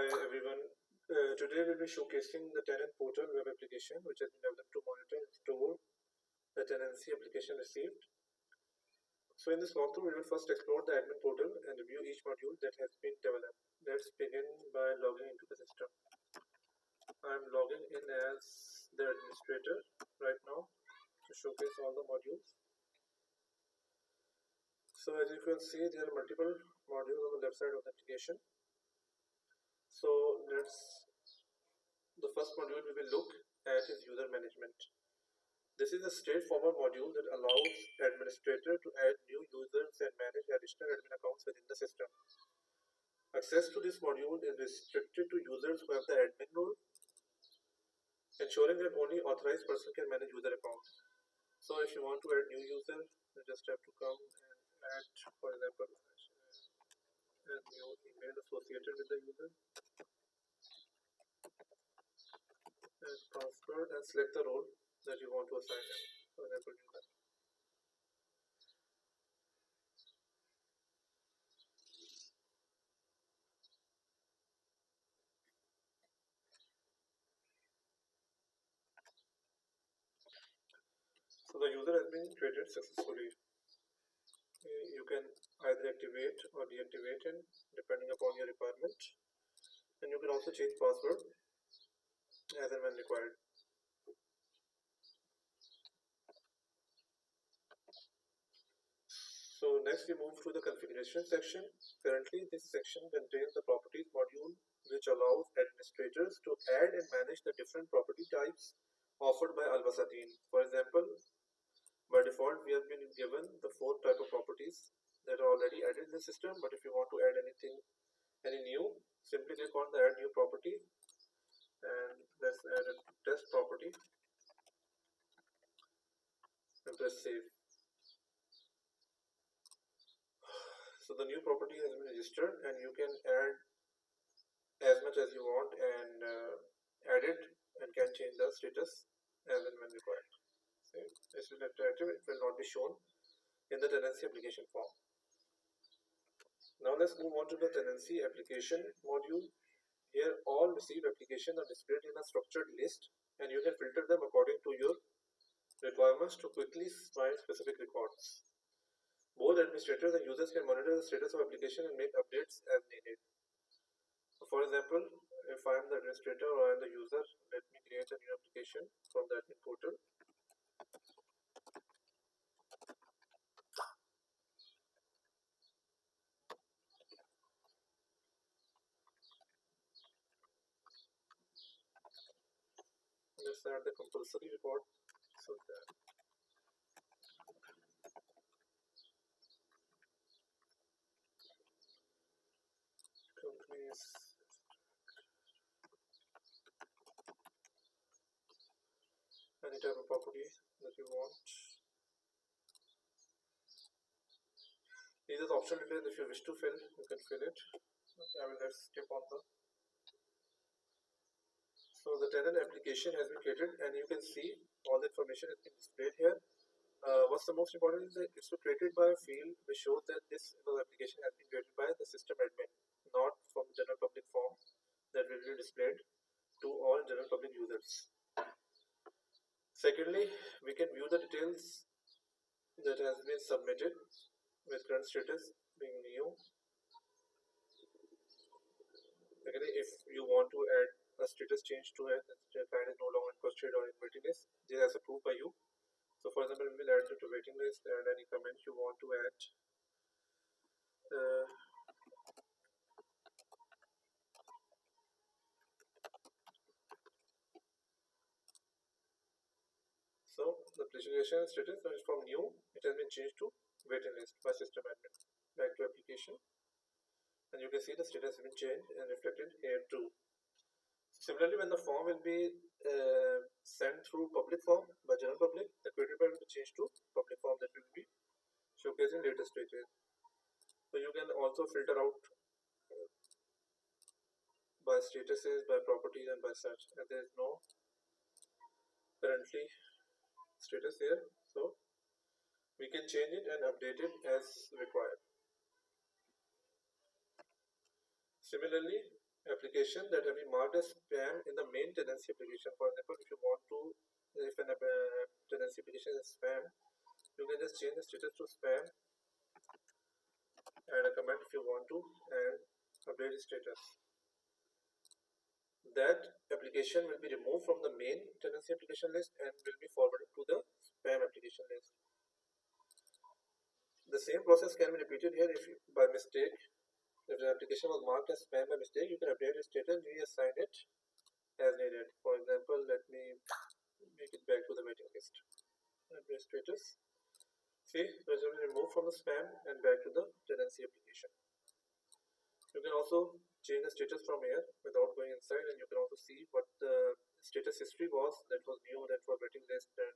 Hi everyone. Today we'll be showcasing the tenant portal web application which has been developed to monitor and store the tenancy application received. So in this walkthrough, we will first explore the admin portal and review each module that has been developed. Let's begin by logging into the system. I'm logging in as the administrator right now to showcase all the modules. So as you can see, there are multiple modules on the left side of the application. So the first module we will look at is user management. This is a straightforward module that allows administrator to add new users and manage additional admin accounts within the system. Access to this module is restricted to users who have the admin role, ensuring that only authorized person can manage user accounts. So if you want to add new user, you just have to come and add, for example, a new email associated with the user, and password, and select the role that you want to assign them. For example, user. So the user has been created successfully. You can either activate or deactivate it depending upon your requirement, and you can also change password as and when required. So next we move to the configuration section. Currently this section contains the properties module, which allows administrators to add and manage the different property types offered by Basateen. For example, by default we have been given the 4 type of properties that are already added in the system, but if you want to add any new, simply click on the add new property, and let's add a test property and press save. So the new property has been registered, and you can add as much as you want and add it, and can change the status as and when required. Save. This is active, it will not be shown in the tenancy application form. Now let's move on to the tenancy application module. Here all received applications are displayed in a structured list, and you can filter them according to your requirements to quickly find specific records. Both administrators and users can monitor the status of application and make updates as needed. So for example, if I am the administrator or I am the user, let me create a new application from the admin portal. Let's add the compulsory record. So that companies, any type of property that you want. These are the optional details. If you wish to fill, you can fill it. Okay, I will just skip on the. So the tenant application has been created, and you can see all the information has been displayed here. What's the most important is that it's created by a field which shows that this application has been created by the system admin, not from the general public form that will be displayed to all general public users. Secondly, we can view the details that has been submitted with current status being new. Secondly, if you want to add a status change to it, that the client is no longer interested or in waiting list, this is approved by you. So for example, we will add it to waiting list, and any comments you want to add. So the application status is from new, it has been changed to waiting list by system admin. Back to application, and you can see the status has been changed and reflected here too. Similarly, when the form will be sent through public form by general public, the created by will be changed to public form that will be showcasing latest status. So you can also filter out by statuses, by properties, and by such. And there is no currently status here, so we can change it and update it as required. Similarly, application that have been marked as spam in the main tenancy application. For example, if you want to, if an tenancy application is spam, you can just change the status to spam, add a comment if you want to, and update the status. That application will be removed from the main tenancy application list and will be forwarded to the spam application list. The same process can be repeated here if you, by mistake, if the application was marked as spam by mistake, you can update its status and reassign it as needed. For example, let me make it back to the waiting list. Update status. See, it will be removed from the spam and back to the tenancy application. You can also change the status from here without going inside, and you can also see what the status history was that was new, that was waiting list, and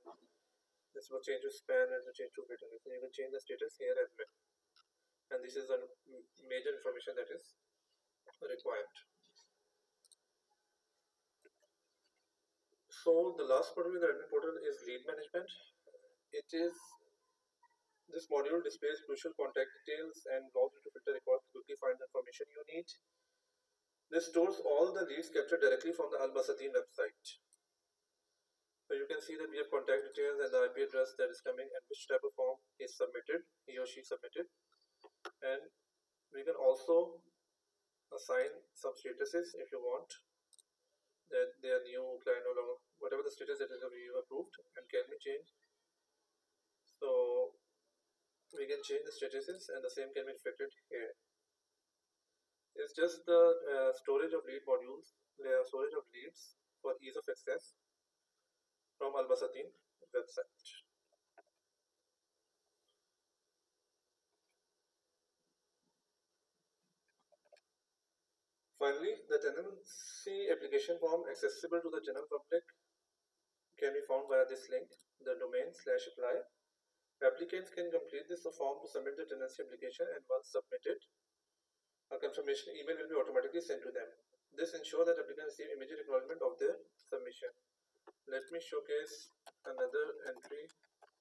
this was changed to spam and change to waiting list. And you can change the status here as well. And this is a major information that is required. So the last module in the admin portal is lead management. This module displays crucial contact details and allows you to filter records to quickly find the information you need. This stores all the leads captured directly from the Basateen website. So you can see that we have contact details and the IP address that is coming and which type of form is submitted, he or she submitted. And we can also assign some statuses if you want, that they are new, client no longer, whatever the status that is you approved and can be changed. So we can change the statuses and the same can be reflected here. It's just the storage of lead modules, storage of leads for ease of access from Basateen website. Finally, the tenancy application form accessible to the general public can be found via this link, the domain/apply. Applicants can complete this form to submit the tenancy application, and once submitted, a confirmation email will be automatically sent to them. This ensures that applicants receive immediate acknowledgement of their submission. Let me showcase another entry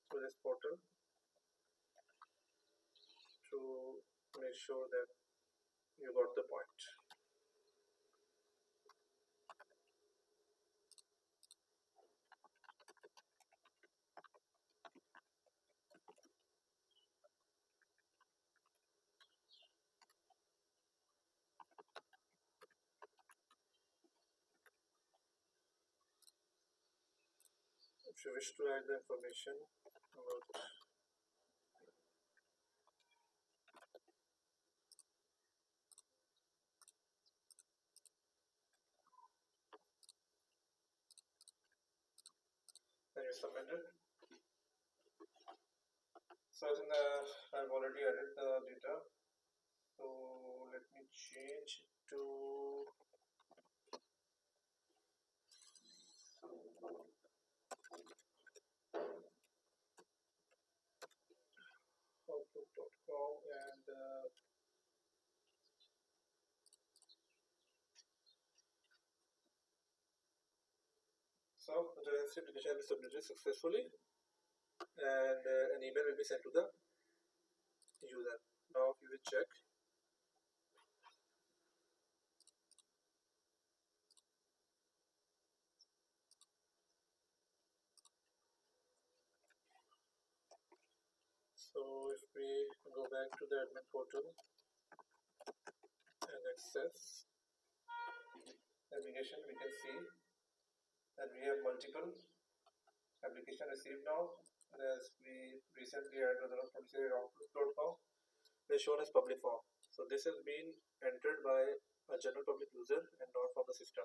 to this portal to make sure that you got the point. If you wish to add the information about and you submit it. So I think I've already added the data. So let me change to outlook.com and so the tenancy application is submitted successfully and an email will be sent to the user. Now we will check. So if we go back to the admin portal and access navigation, we can see that we have multiple applications received now. As we recently added the outlook.com, they're shown as public form. So this has been entered by a general public user and not from the system,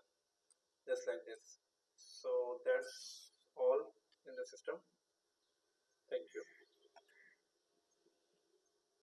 just like this. So that's all in the system.